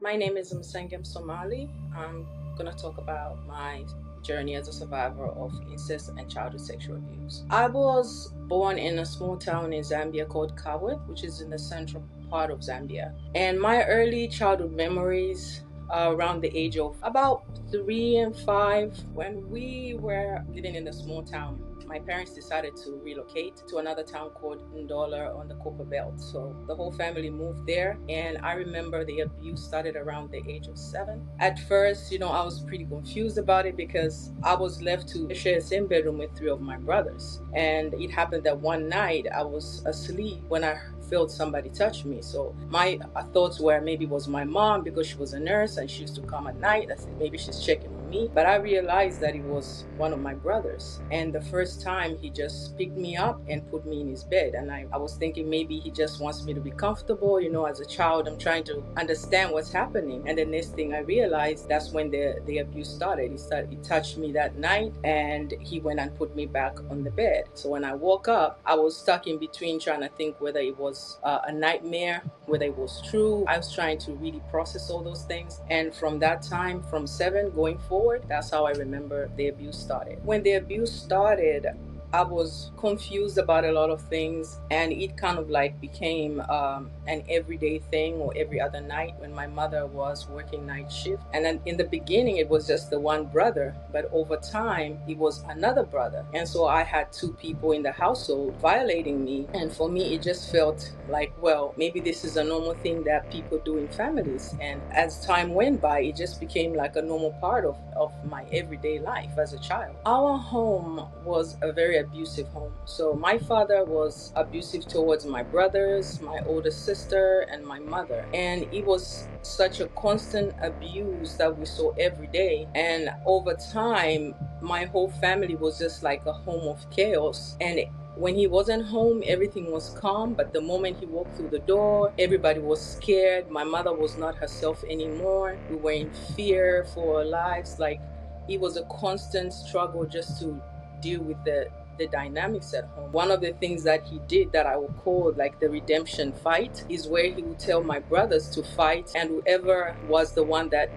My name is Musenge Musomali. I'm going to talk about my journey as a survivor of incest and childhood sexual abuse. I was born in a small town in Zambia called Kabwe, which is in the central part of Zambia. And my early childhood memories are around the age of about 3 and 5, when we were living in a small town. My parents decided to relocate to another town called Ndola on the Copper Belt. So the whole family moved there, and I remember the abuse started around the age of 7. At first, I was pretty confused about it because I was left to share the same bedroom with 3 of my brothers. And it happened that one night I was asleep when I felt somebody touch me. So my thoughts were maybe it was my mom, because she was a nurse and she used to come at night. I said maybe she's checking on me. But I realized that it was one of my brothers. And the first time he just picked me up and put me in his bed. And I was thinking maybe he just wants me to be comfortable. As a child, I'm trying to understand what's happening. And the next thing I realized, that's when the abuse started. He touched me that night, and he went and put me back on the bed. So when I woke up, I was stuck in between trying to think whether it was a nightmare, whether it was true. I was trying to really process all those things. And from that time, from 7 going forward, that's how I remember the abuse started. When the abuse started, I was confused about a lot of things, and it kind of like became an everyday thing, or every other night when my mother was working night shift. And then in the beginning, it was just the one brother, but over time, it was another brother. And so I had 2 people in the household violating me. And for me, it just felt like, well, maybe this is a normal thing that people do in families. And as time went by, it just became like a normal part of my everyday life as a child. Our home was a very abusive home. So my father was abusive towards my brothers, my older sister, and my mother. And it was such a constant abuse that we saw every day. And over time, my whole family was just like a home of chaos. And when he wasn't home, everything was calm. But the moment he walked through the door, everybody was scared. My mother was not herself anymore. We were in fear for our lives. Like, it was a constant struggle just to deal with the dynamics at home. One of the things that he did that I would call like the redemption fight is where he would tell my brothers to fight, and whoever was the one that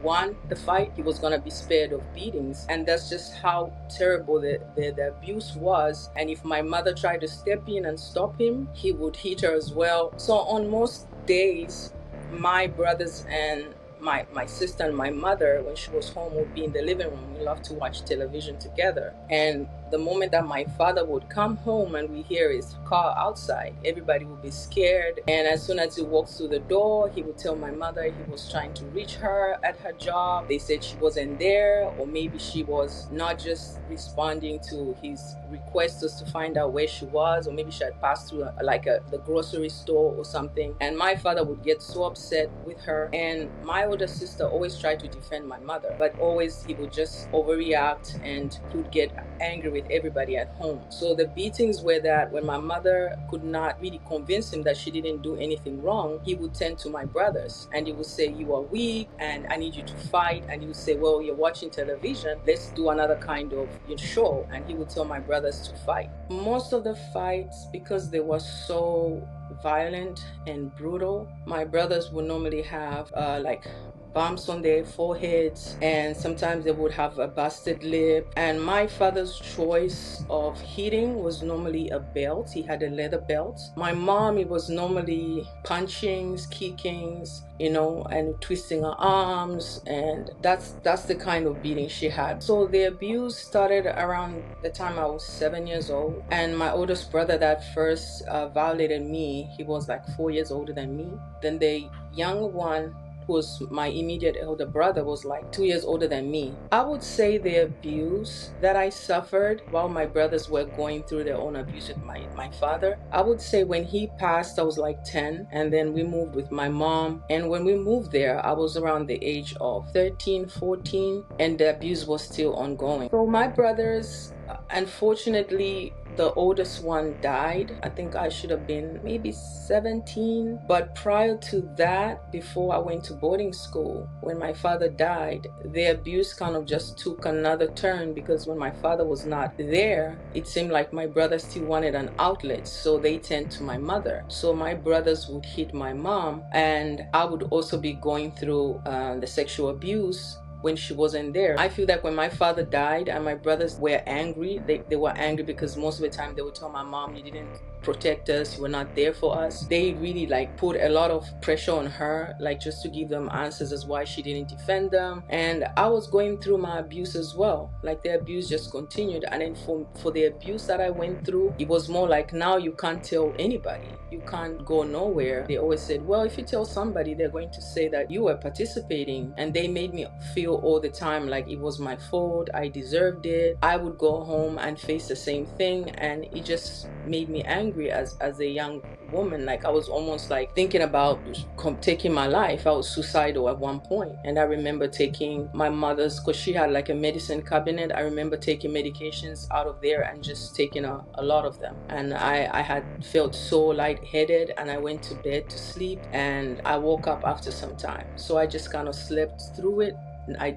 won the fight, he was going to be spared of beatings. And that's just how terrible the abuse was. And if my mother tried to step in and stop him, he would hit her as well. So on most days, my brothers and my sister and my mother, when she was home, would be in the living room. We loved to watch television together. And the moment that my father would come home and we hear his car outside, everybody would be scared. And as soon as he walked through the door, he would tell my mother he was trying to reach her at her job. They said she wasn't there, or maybe she was not just responding to his request us to find out where she was, or maybe she had passed through the grocery store or something. And my father would get so upset with her. And my older sister always tried to defend my mother, but always he would just overreact, and he would get angry with everybody at home. So the beatings were that when my mother could not really convince him that she didn't do anything wrong, he would turn to my brothers and he would say, "You are weak and I need you to fight." And he would say, "Well, you're watching television, let's do another kind of show." And he would tell my brothers to fight. Most of the fights, because they were so violent and brutal, my brothers would normally have bumps on their foreheads, and sometimes they would have a busted lip. And my father's choice of hitting was normally a belt. He had a leather belt. My mom, it was normally punchings, kickings, and twisting her arms, and that's the kind of beating she had. So the abuse started around the time I was 7 years old, and my oldest brother that first violated me, he was like 4 years older than me. Then the young one, who was my immediate elder brother, was like 2 years older than me. I would say the abuse that I suffered while my brothers were going through their own abuse with my father, I would say when he passed, I was like 10, and then we moved with my mom. And when we moved there, I was around the age of 13, 14, and the abuse was still ongoing. So my brothers, unfortunately, the oldest one died. I think I should have been maybe 17. But prior to that, before I went to boarding school, when my father died, the abuse kind of just took another turn, because when my father was not there, it seemed like my brothers still wanted an outlet, so they turned to my mother. So my brothers would hit my mom, and I would also be going through the sexual abuse when she wasn't there. I feel that when my father died and my brothers were angry, they were angry because most of the time they would tell my mom, you didn't protect us, you were not there for us. They really like put a lot of pressure on her, like just to give them answers as why she didn't defend them. And I was going through my abuse as well. Like the abuse just continued. And then for the abuse that I went through, it was more like, now you can't tell anybody, you can't go nowhere. They always said, well, if you tell somebody, they're going to say that you were participating. And they made me feel all the time like it was my fault, I deserved it. I would go home and face the same thing, and it just made me angry as a young woman. Like I was almost like thinking about taking my life. I was suicidal at one point. And I remember taking my mother's, because she had like a medicine cabinet, I remember taking medications out of there and just taking a lot of them. And I had felt so lightheaded, and I went to bed to sleep, and I woke up after some time. So I just kind of slept through it.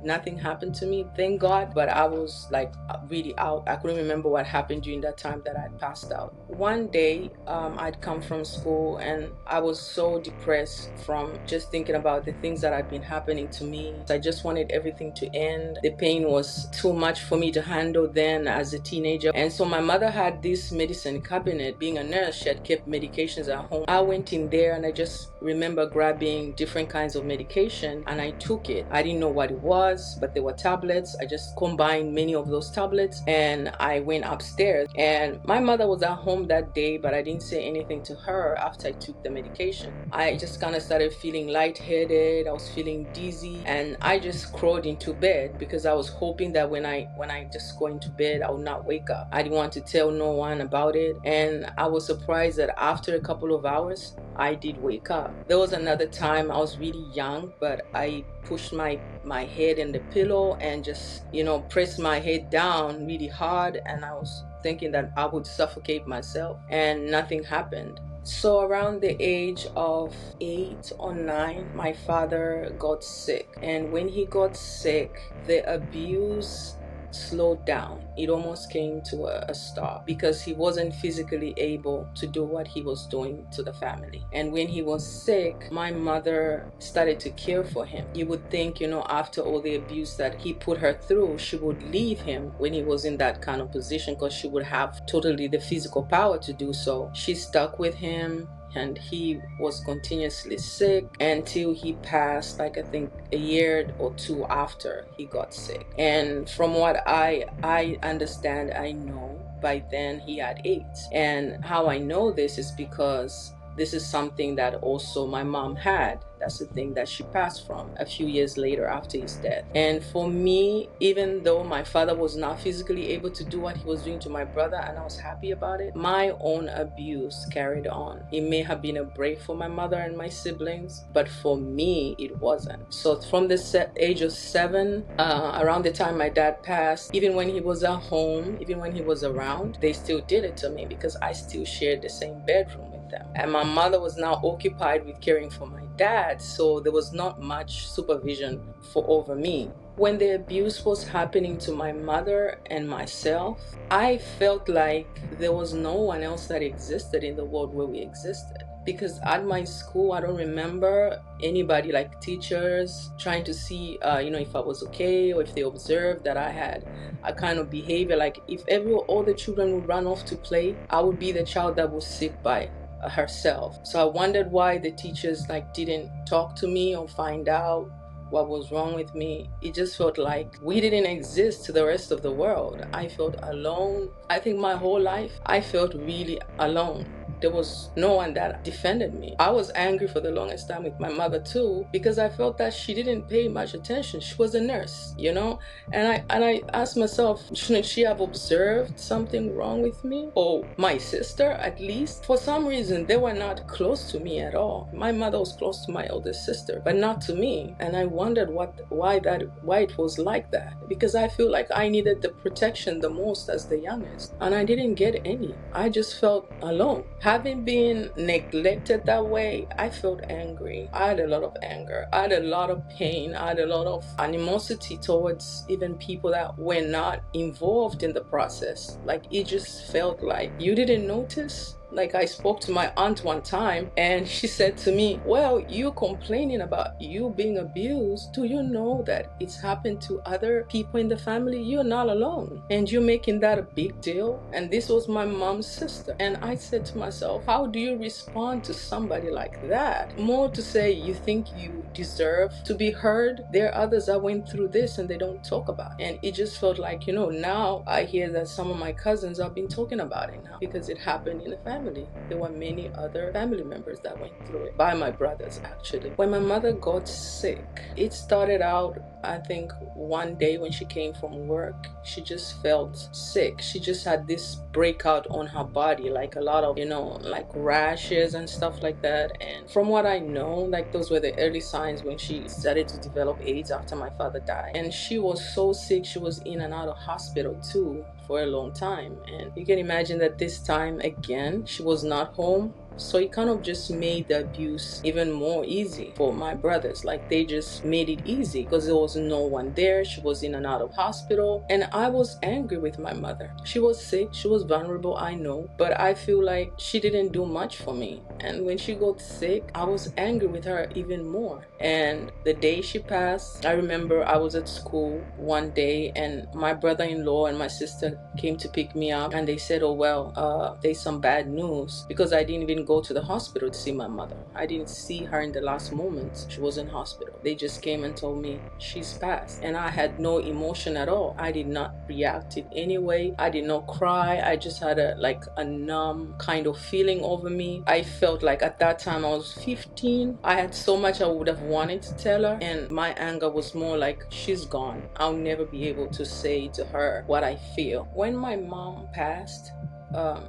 Nothing happened to me, thank God, but I was like really out. I couldn't remember what happened during that time that I'd passed out. One day, I'd come from school, and I was so depressed from just thinking about the things that had been happening to me. I just wanted everything to end. The pain was too much for me to handle then as a teenager. And so my mother had this medicine cabinet. Being a nurse, she had kept medications at home. I went in there, and I just remember grabbing different kinds of medication, and I took it. I didn't know what it was, but there were tablets. I just combined many of those tablets, and I went upstairs. And my mother was at home that day, but I didn't say anything to her after I took the medication. I just kind of started feeling lightheaded. I was feeling dizzy, and I just crawled into bed because I was hoping that when I just go into bed, I would not wake up. I didn't want to tell no one about it, and I was surprised that after a couple of hours, I did wake up. There was another time I was really young, but I pushed my head in the pillow and just, pressed my head down really hard, and I was thinking that I would suffocate myself, and nothing happened. So around the age of 8 or 9, my father got sick. And when he got sick, the abuse slowed down. It almost came to a stop because he wasn't physically able to do what he was doing to the family. And when he was sick, my mother started to care for him. You would think, after all the abuse that he put her through, she would leave him when he was in that kind of position because she would have totally the physical power to do so. She stuck with him, and he was continuously sick until he passed, like I think a year or two after he got sick. And from what I understand, I know by then he had AIDS. And how I know this is because this is something that also my mom had. That's the thing that she passed from a few years later after his death. And for me, even though my father was not physically able to do what he was doing to my brother, and I was happy about it, my own abuse carried on. It may have been a break for my mother and my siblings, but for me, it wasn't. So from the age of 7, around the time my dad passed, even when he was at home, even when he was around, they still did it to me because I still shared the same bedroom with them. And my mother was now occupied with caring for my dad, so there was not much supervision over me. When the abuse was happening to my mother and myself, I felt like there was no one else that existed in the world where we existed. Because at my school, I don't remember anybody, like teachers, trying to see, if I was okay, or if they observed that I had a kind of behavior. Like if all the children would run off to play, I would be the child that would sit by herself. So I wondered why the teachers didn't talk to me or find out what was wrong with me. It just felt like we didn't exist to the rest of the world. I felt alone. I think my whole life I felt really alone. there was no one that defended me. I was angry for the longest time with my mother too, because I felt that she didn't pay much attention. She was a nurse, and I asked myself, shouldn't she have observed something wrong with me, or my sister at least? For some reason, they were not close to me at all. My mother was close to my oldest sister, but not to me. And I wondered why it was like that, because I feel like I needed the protection the most as the youngest, and I didn't get any. I just felt alone. Having been neglected that way, I felt angry. I had a lot of anger. I had a lot of pain. I had a lot of animosity towards even people that were not involved in the process. Like, it just felt like, you didn't notice? Like, I spoke to my aunt one time and she said to me, well, you complaining about you being abused. Do you know that it's happened to other people in the family? You're not alone. And you're making that a big deal. And this was my mom's sister. And I said to myself, how do you respond to somebody like that? More to say, you think you deserve to be heard. There are others that went through this and they don't talk about it. And it just felt like, now I hear that some of my cousins have been talking about it now because it happened in the family. There were many other family members that went through it, by my brothers actually. When my mother got sick, it started out, I think, one day when she came from work, she just felt sick. She just had this breakout on her body, like a lot of, like rashes and stuff like that. And from what I know, like, those were the early signs when she started to develop AIDS after my father died. And she was so sick, she was in and out of hospital too for a long time. And you can imagine that this time again, she was not home. So it kind of just made the abuse even more easy for my brothers. Like, they just made it easy because there was no one there. She was in and out of hospital. And I was angry with my mother. She was sick. She was vulnerable, I know. But I feel like she didn't do much for me. And when she got sick, I was angry with her even more. And the day she passed, I remember I was at school one day and my brother-in-law and my sister came to pick me up. And they said, oh, well, there's some bad news, because I didn't even go to the hospital to see my mother. I didn't see her in the last moments. She was in hospital. They just came and told me she's passed. And I had no emotion at all. I did not react in any way. I did not cry. I just had a numb kind of feeling over me. I felt like at that time I was 15. I had so much I would have wanted to tell her. And my anger was more like, she's gone. I'll never be able to say to her what I feel. When my mom passed,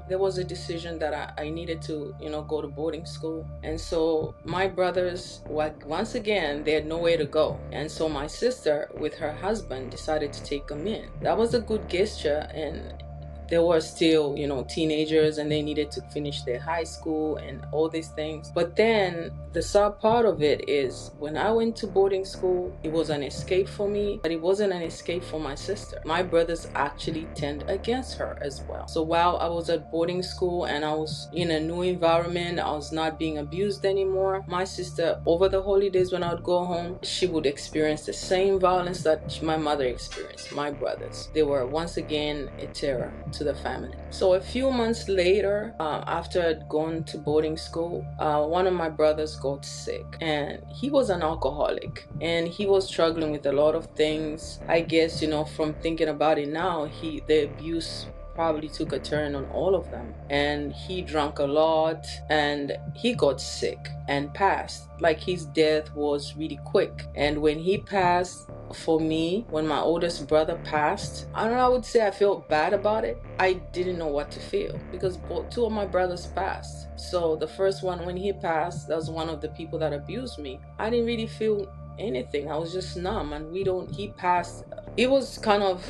there was a decision that I needed to, go to boarding school. And so my brothers, once again, they had nowhere to go. And so my sister with her husband decided to take them in. That was a good gesture. And they were still, teenagers, and they needed to finish their high school and all these things. But then the sad part of it is, when I went to boarding school, it was an escape for me, but it wasn't an escape for my sister. My brothers actually turned against her as well. So while I was at boarding school and I was in a new environment, I was not being abused anymore. My sister, over the holidays when I would go home, she would experience the same violence that my mother experienced. My brothers, they were once again a terror to the family. So a few months later, after I'd gone to boarding school, one of my brothers got sick, and he was an alcoholic, and he was struggling with a lot of things. I guess, from thinking about it now, the abuse probably took a turn on all of them, and he drank a lot, and he got sick and passed. Like, his death was really quick. And when he passed, for me, when my oldest brother passed, I would say I felt bad about it. I didn't know what to feel, because two of my brothers passed. So the first one, when he passed, that was one of the people that abused me. I didn't really feel anything. I was just numb. And he passed. It was kind of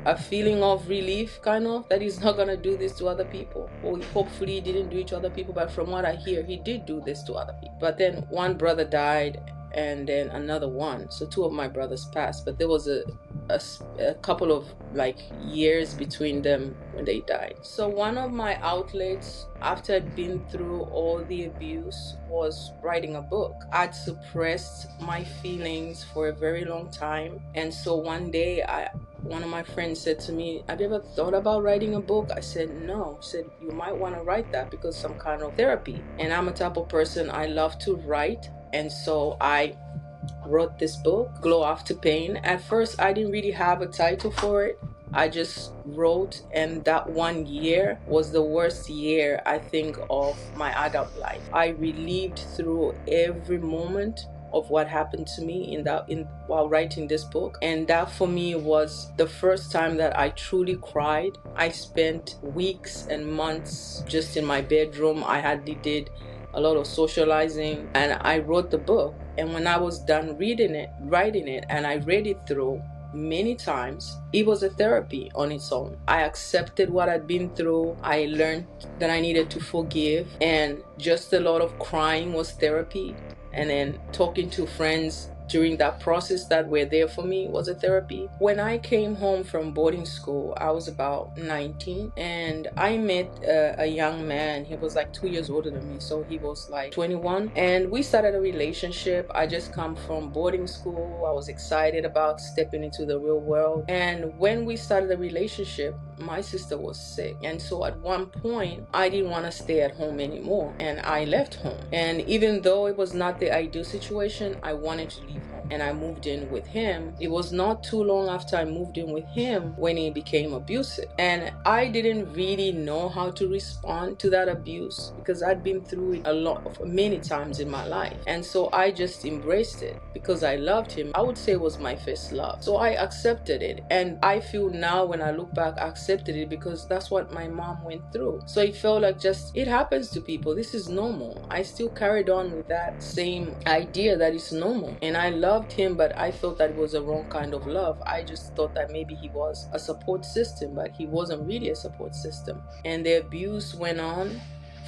a feeling of relief, kind of, that he's not gonna do this to other people. Well, hopefully he didn't do it to other people, but from what I hear, he did do this to other people. But then one brother died, and then another one. So two of my brothers passed, but there was a couple of years between them when they died. So one of my outlets after I'd been through all the abuse was writing a book. I'd suppressed my feelings for a very long time, and so one day one of my friends said to me, have you ever thought about writing a book? I said, no. She said, you might want to write that because some kind of therapy. And I'm a type of person, I love to write. And so I wrote this book, Glow After Pain. At first, I didn't really have a title for it. I just wrote, and that 1 year was the worst year, I think, of my adult life. I relived through every moment of what happened to me while writing this book, and that for me was the first time that I truly cried. I spent weeks and months just in my bedroom. I hardly did a lot of socializing, and I wrote the book. And when I was done writing it, and I read it through many times, it was a therapy on its own. I accepted what I'd been through. I learned that I needed to forgive, and just a lot of crying was therapy. And then talking to friends during that process that were there for me was a therapy. When I came home from boarding school, I was about 19, and I met a young man. He was like 2 years older than me, so he was like 21, and we started a relationship. I just come from boarding school. I was excited about stepping into the real world, and when we started the relationship, my sister was sick, and so at one point I didn't want to stay at home anymore, and I left home. And even though it was not the ideal situation, I wanted to leave home, and I moved in with him. It was not too long after I moved in with him when he became abusive, and I didn't really know how to respond to that abuse because I'd been through it many times in my life. And so I just embraced it because I loved him. I would say it was my first love, so I accepted it. And I feel now, when I look back, I accepted it because that's what my mom went through. So it felt like just, it happens to people, this is normal. I still carried on with that same idea that it's normal, and I loved him, but I felt that it was the wrong kind of love. I just thought that maybe he was a support system, but he wasn't really a support system. And the abuse went on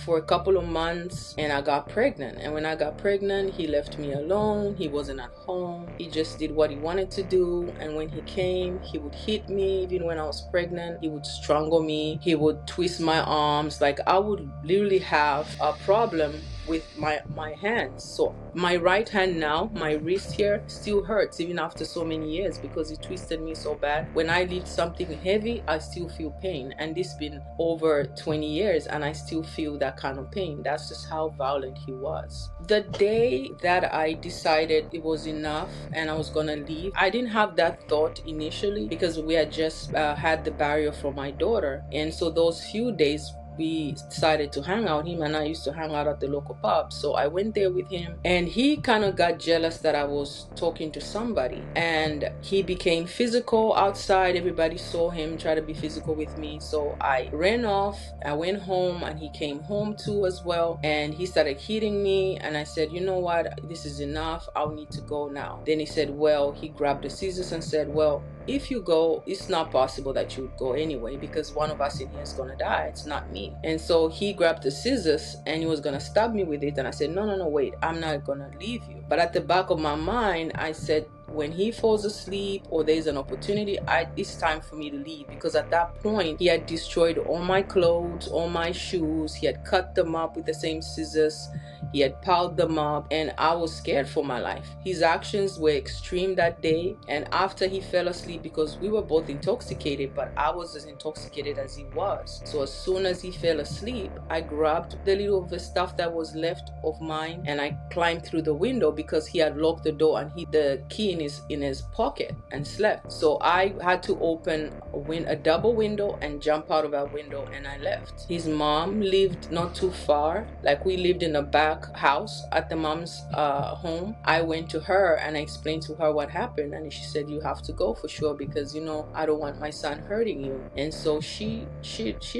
for a couple of months, and I got pregnant. And when I got pregnant, he left me alone. He wasn't at home. He just did what he wanted to do. And when he came, he would hit me. Even when I was pregnant, he would strangle me. He would twist my arms. Like, I would literally have a problem with my hands. So my right hand now, my wrist here, still hurts even after so many years because he twisted me so bad. When I lift something heavy, I still feel pain, and this been over 20 years and I still feel that kind of pain. That's just how violent he was. The day that I decided it was enough and I was gonna leave, I didn't have that thought initially because we had just had the barrier for my daughter, and so those few days we decided to hang out. Him and I used to hang out at the local pub. So I went there with him, and he kind of got jealous that I was talking to somebody, and he became physical outside. Everybody saw him try to be physical with me. So I ran off. I went home, and he came home too as well, and he started hitting me. And I said, you know what, this is enough. I'll need to go now. Then he said, well, he grabbed the scissors and said, well, if you go, it's not possible that you would go anyway because one of us in here is gonna die. It's not me. And so he grabbed the scissors and he was gonna stab me with it. And I said, no, wait, I'm not gonna leave you. But at the back of my mind, I said, when he falls asleep or there's an opportunity, it's time for me to leave, because at that point he had destroyed all my clothes, all my shoes. He had cut them up with the same scissors. He had piled them up, and I was scared for my life. His actions were extreme that day, and after he fell asleep, because we were both intoxicated, but I was as intoxicated as he was. So as soon as he fell asleep, I grabbed the little of the stuff that was left of mine, and I climbed through the window because he had locked the door and hid the key in his pocket and slept. So I had to open a double window and jump out of that window, and I left. His mom lived not too far. Like, we lived in a back house at the mom's home. I went to her and I explained to her what happened, and she said, you have to go for sure, because I don't want my son hurting you. And so she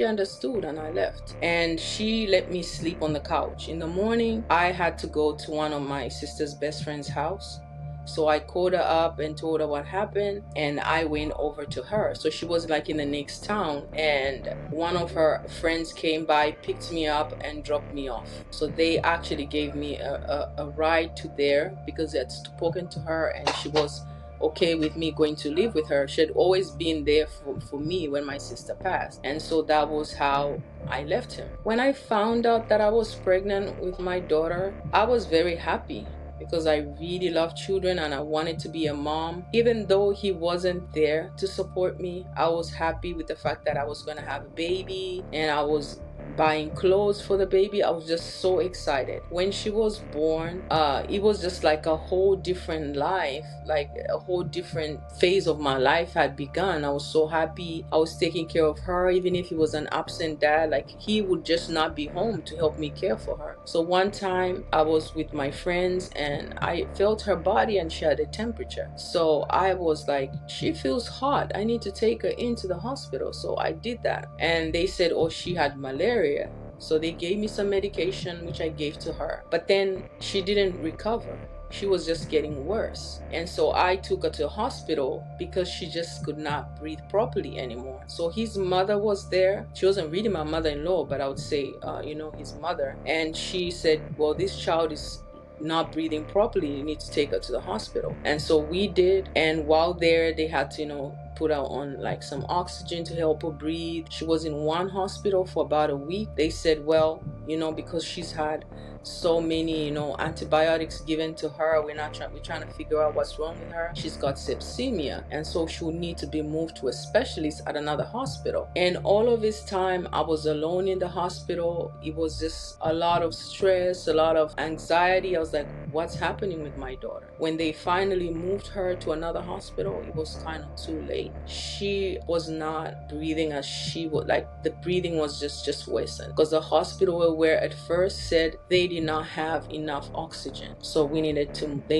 understood, and I left, and she let me sleep on the couch. In the morning, I had to go to one of my sister's best friend's house. So I called her up and told her what happened, and I went over to her. So she was like in the next town, and one of her friends came by, picked me up and dropped me off. So they actually gave me a ride to there because they had spoken to her and she was okay with me going to live with her. She had always been there for me when my sister passed. And so that was how I left him. When I found out that I was pregnant with my daughter, I was very happy, because I really love children and I wanted to be a mom. Even though he wasn't there to support me, I was happy with the fact that I was going to have a baby, and I was buying clothes for the baby. I was just so excited. When she was born, it was just like a whole different life, like a whole different phase of my life had begun. I was so happy. I was taking care of her, even if he was an absent dad, like he would just not be home to help me care for her. So one time I was with my friends and I felt her body and she had a temperature. So I was like, she feels hot, I need to take her into the hospital. So I did that, and they said, oh, she had malaria. So they gave me some medication, which I gave to her, but then she didn't recover. She was just getting worse. And so I took her to the hospital because she just could not breathe properly anymore. So his mother was there. She wasn't really my mother-in-law, but I would say, his mother. And she said, well, this child is not breathing properly. You need to take her to the hospital. And so we did. And while there, they had to, put her on like some oxygen to help her breathe. She was in one hospital for about a week. They said, well, because she's had so many, antibiotics given to her, we're trying to figure out what's wrong with her. She's got sepsemia, and so she will need to be moved to a specialist at another hospital. And all of this time, I was alone in the hospital. It was just a lot of stress, a lot of anxiety. I was like, what's happening with my daughter? When they finally moved her to another hospital, it was kind of too late. She was not breathing as she would. Like, the breathing was just worsened, because the hospital where at first said they did not have enough oxygen, so they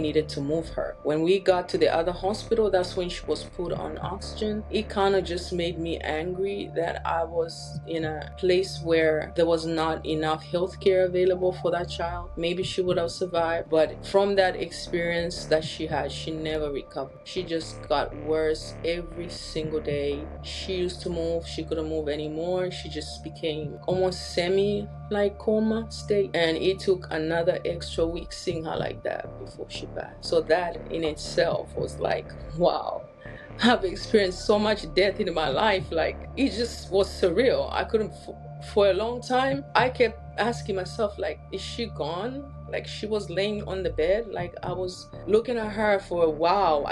needed to move her. When we got to the other hospital, that's when she was put on oxygen. It kind of just made me angry that I was in a place where there was not enough healthcare available for that child. Maybe she would have survived, but from that experience that she had, she never recovered. She just got worse every single day. She used to move, she couldn't move anymore. She just became almost like coma state, and it took another extra week seeing her like that before she passed. So that in itself was like, wow, I've experienced so much death in my life. Like, it just was surreal. I couldn't for a long time. I kept asking myself, like, is she gone? Like, she was laying on the bed. Like, I was looking at her for a while.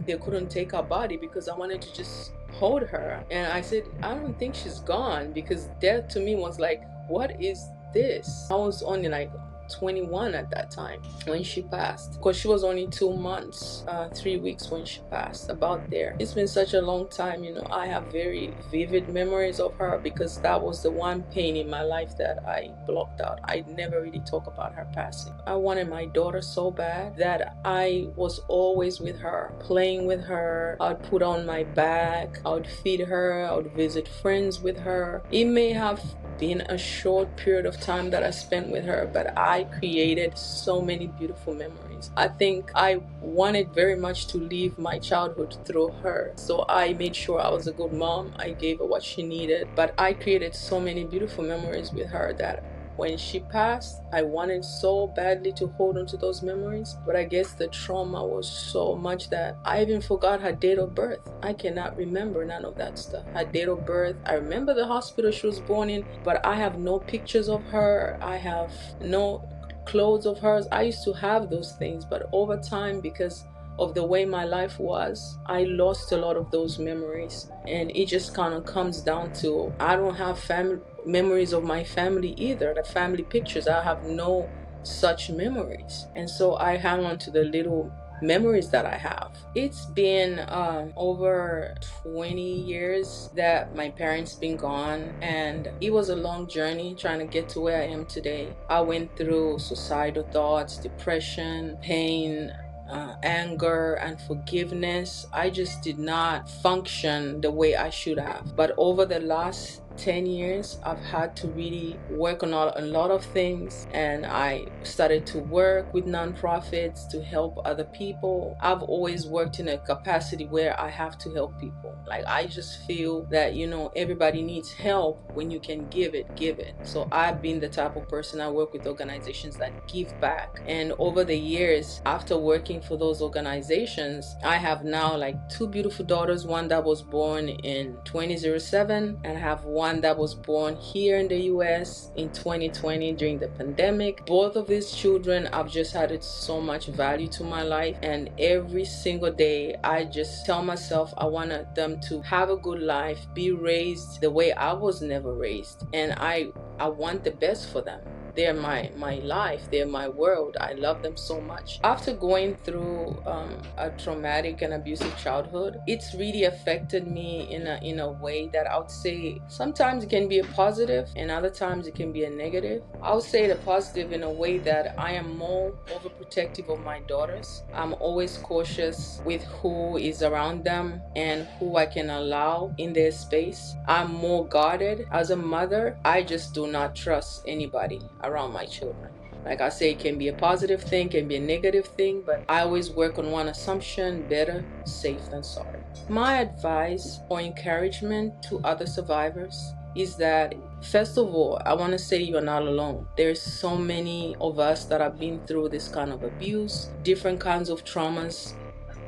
They couldn't take her body because I wanted to just hold her. And I said, I don't think she's gone, because death to me was like, what is this? I was only like 21 at that time when she passed, because she was only 2 months, 3 weeks when she passed, about there. It's been such a long time. I have very vivid memories of her, because that was the one pain in my life that I blocked out. I never really talk about her passing. I wanted my daughter so bad that I was always with her, playing with her. I would put on my bag, I would feed her, I would visit friends with her. It may have been a short period of time that I spent with her, but I created so many beautiful memories. I think I wanted very much to live my childhood through her, so I made sure I was a good mom. I gave her what she needed, but I created so many beautiful memories with her that when she passed, I wanted so badly to hold on to those memories, but I guess the trauma was so much that I even forgot her date of birth. I cannot remember none of that stuff. Her date of birth, I remember the hospital she was born in, but I have no pictures of her. I have no clothes of hers. I used to have those things, but over time, because of the way my life was, I lost a lot of those memories. And it just kind of comes down to, I don't have memories of my family either. The family pictures, I have no such memories. And so I hang on to the little memories that I have. It's been over 20 years that my parents been gone, and it was a long journey trying to get to where I am today. I went through suicidal thoughts, depression, pain, anger, and forgiveness. I just did not function the way I should have. But over the last 10 years, I've had to really work on a lot of things, and I started to work with nonprofits to help other people. I've always worked in a capacity where I have to help people. Like, I just feel that, everybody needs help. When you can give it, give it. So I've been the type of person, I work with organizations that give back. And over the years, after working for those organizations, I have now like 2 beautiful daughters, one that was born in 2007, and I have one one that was born here in the US in 2020 during the pandemic. Both of these children, I've just added so much value to my life, and every single day I just tell myself I want them to have a good life, be raised the way I was never raised, and I want the best for them. They're my life, they're my world. I love them so much. After going through a traumatic and abusive childhood, it's really affected me in a way that I would say sometimes it can be a positive and other times it can be a negative. I would say the positive in a way that I am more overprotective of my daughters. I'm always cautious with who is around them and who I can allow in their space. I'm more guarded. As a mother, I just do not trust anybody around my children. Like I say, it can be a positive thing, can be a negative thing, but I always work on one assumption: better safe than sorry. My advice or encouragement to other survivors is that, first of all, I want to say you're not alone. There's so many of us that have been through this kind of abuse, different kinds of traumas,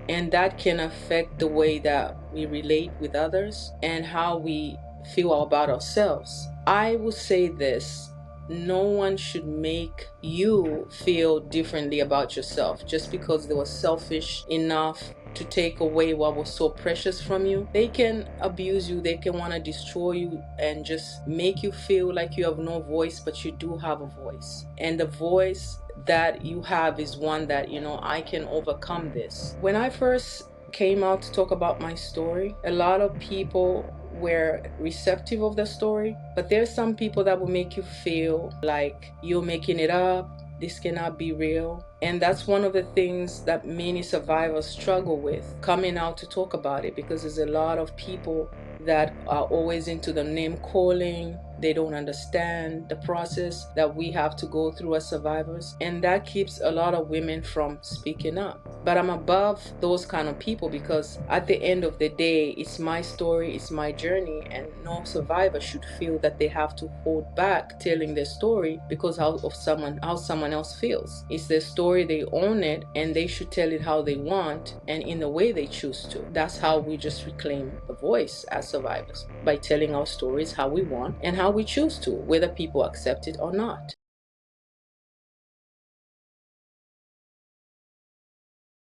and that can affect the way that we relate with others and how we feel about ourselves. I will say this: no one should make you feel differently about yourself just because they were selfish enough to take away what was so precious from you. They can abuse you, they can want to destroy you and just make you feel like you have no voice, but you do have a voice. And the voice that you have is one that, I can overcome this. When I first came out to talk about my story, a lot of people were receptive of the story, but there's some people that will make you feel like you're making it up, this cannot be real. And that's one of the things that many survivors struggle with, coming out to talk about it, because there's a lot of people that are always into the name calling. They don't understand the process that we have to go through as survivors, and that keeps a lot of women from speaking up. But I'm above those kind of people, because at the end of the day, it's my story, it's my journey, and no survivor should feel that they have to hold back telling their story because how someone else feels. It's their story, they own it, and they should tell it how they want and in the way they choose to. That's how we just reclaim the voice as survivors, by telling our stories how we want and how we choose to, whether people accept it or not.